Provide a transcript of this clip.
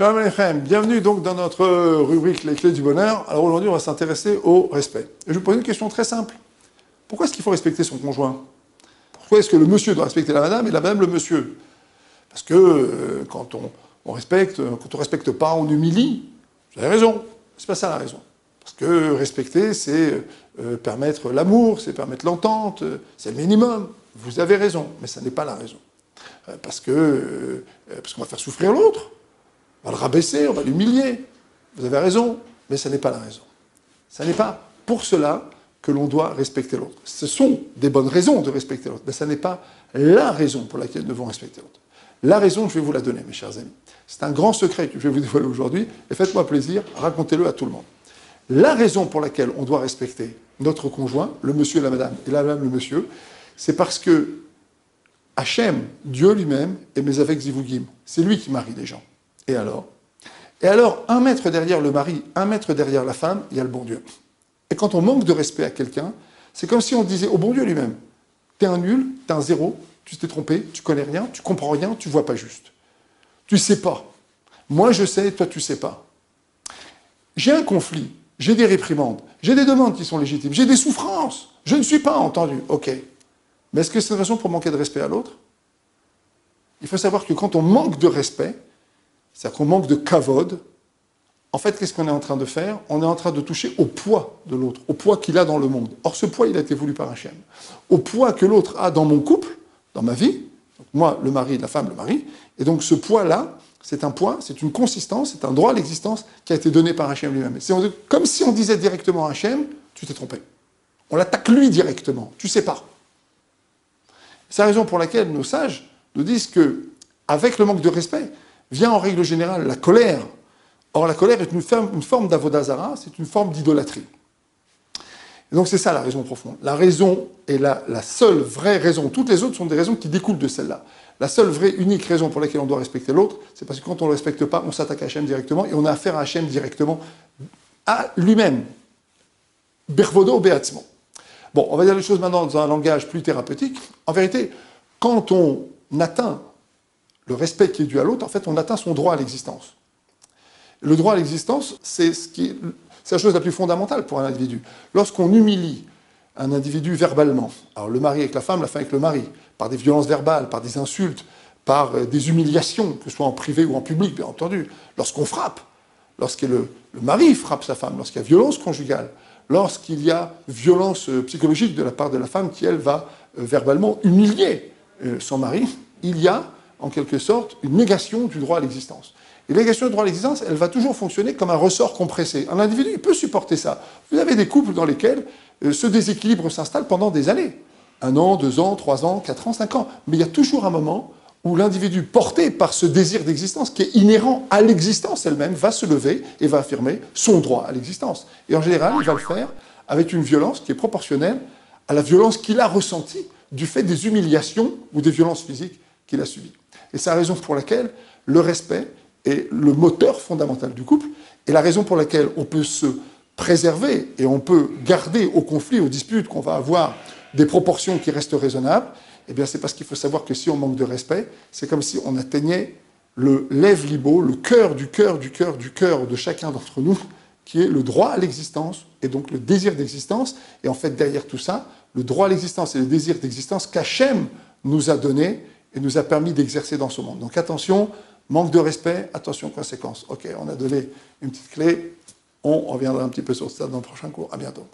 Shalom Aleichem, bienvenue donc dans notre rubrique Les clés du bonheur. Alors aujourd'hui, on va s'intéresser au respect. Et je vous pose une question très simple. Pourquoi est-ce qu'il faut respecter son conjoint? Pourquoi est-ce que le monsieur doit respecter la madame et la madame le monsieur? Parce que quand on respecte pas, on humilie. Vous avez raison, c'est pas ça la raison. Parce que respecter, c'est permettre l'amour, c'est permettre l'entente, c'est le minimum. Vous avez raison, mais ça n'est pas la raison. Parce qu'on va faire souffrir l'autre. On va le rabaisser, on va l'humilier. Vous avez raison, mais ça n'est pas la raison. Ce n'est pas pour cela que l'on doit respecter l'autre. Ce sont des bonnes raisons de respecter l'autre, mais ça n'est pas la raison pour laquelle nous devons respecter l'autre. La raison, je vais vous la donner, mes chers amis. C'est un grand secret que je vais vous dévoiler aujourd'hui, et faites-moi plaisir, racontez-le à tout le monde. La raison pour laquelle on doit respecter notre conjoint, le monsieur et la madame le monsieur, c'est parce que Hachem, Dieu lui-même, est Mezavek Zivugim. C'est lui qui marie les gens. Et alors, un mètre derrière le mari, un mètre derrière la femme, il y a le bon Dieu. Et quand on manque de respect à quelqu'un, c'est comme si on disait au bon Dieu lui-même, t'es un nul, t'es un zéro, tu t'es trompé, tu connais rien, tu comprends rien, tu vois pas juste. Tu sais pas. Moi je sais, toi tu sais pas. J'ai un conflit, j'ai des réprimandes, j'ai des demandes qui sont légitimes, j'ai des souffrances, je ne suis pas entendu. Ok. Mais est-ce que c'est une raison pour manquer de respect à l'autre? Il faut savoir que quand on manque de respect, c'est-à-dire qu'on manque de kavod, en fait, qu'est-ce qu'on est en train de faire? On est en train de toucher au poids de l'autre, au poids qu'il a dans le monde. Or, ce poids, il a été voulu par Hachem. Au poids que l'autre a dans mon couple, dans ma vie, donc moi, le mari, la femme, le mari, et donc ce poids-là, c'est un poids, c'est une consistance, c'est un droit à l'existence qui a été donné par Hachem lui-même. C'est comme si on disait directement à Hachem, tu t'es trompé. On l'attaque lui directement, tu sais pas. C'est la raison pour laquelle nos sages nous disent que, avec le manque de respect, vient en règle générale la colère. Or, la colère est une forme d'avodazara, c'est une forme d'idolâtrie. Et donc, c'est ça la raison profonde. La raison est la seule vraie raison. Toutes les autres sont des raisons qui découlent de celle-là. La seule vraie, unique raison pour laquelle on doit respecter l'autre, c'est parce que quand on ne le respecte pas, on s'attaque à Hachem directement et on a affaire à Hachem directement, à lui-même. Bervodo beatzmo. Bon, on va dire les choses maintenant dans un langage plus thérapeutique. En vérité, quand on atteint le respect qui est dû à l'autre, en fait, on atteint son droit à l'existence. Le droit à l'existence, c'est la chose la plus fondamentale pour un individu. Lorsqu'on humilie un individu verbalement, alors le mari avec la femme avec le mari, par des violences verbales, par des insultes, par des humiliations, que ce soit en privé ou en public, bien entendu, lorsqu'on frappe, lorsque le mari frappe sa femme, lorsqu'il y a violence conjugale, lorsqu'il y a violence psychologique de la part de la femme qui, elle, va verbalement humilier son mari, il y a en quelque sorte, une négation du droit à l'existence. Et la négation du droit à l'existence, elle va toujours fonctionner comme un ressort compressé. Un individu, il peut supporter ça. Vous avez des couples dans lesquels ce déséquilibre s'installe pendant des années. 1 an, 2 ans, 3 ans, 4 ans, 5 ans. Mais il y a toujours un moment où l'individu, porté par ce désir d'existence, qui est inhérent à l'existence elle-même, va se lever et va affirmer son droit à l'existence. Et en général, il va le faire avec une violence qui est proportionnelle à la violence qu'il a ressentie du fait des humiliations ou des violences physiques qu'il a subies. Et c'est la raison pour laquelle le respect est le moteur fondamental du couple, et la raison pour laquelle on peut se préserver et on peut garder au conflit, aux disputes qu'on va avoir, des proportions qui restent raisonnables, eh bien c'est parce qu'il faut savoir que si on manque de respect, c'est comme si on atteignait le lève libo, le cœur du cœur du cœur du cœur de chacun d'entre nous, qui est le droit à l'existence, et donc le désir d'existence, et en fait derrière tout ça, le droit à l'existence et le désir d'existence qu'Hachem nous a donné, et nous a permis d'exercer dans ce monde. Donc attention, manque de respect, attention, conséquences. Ok, on a donné une petite clé, on reviendra un petit peu sur ça dans le prochain cours. À bientôt.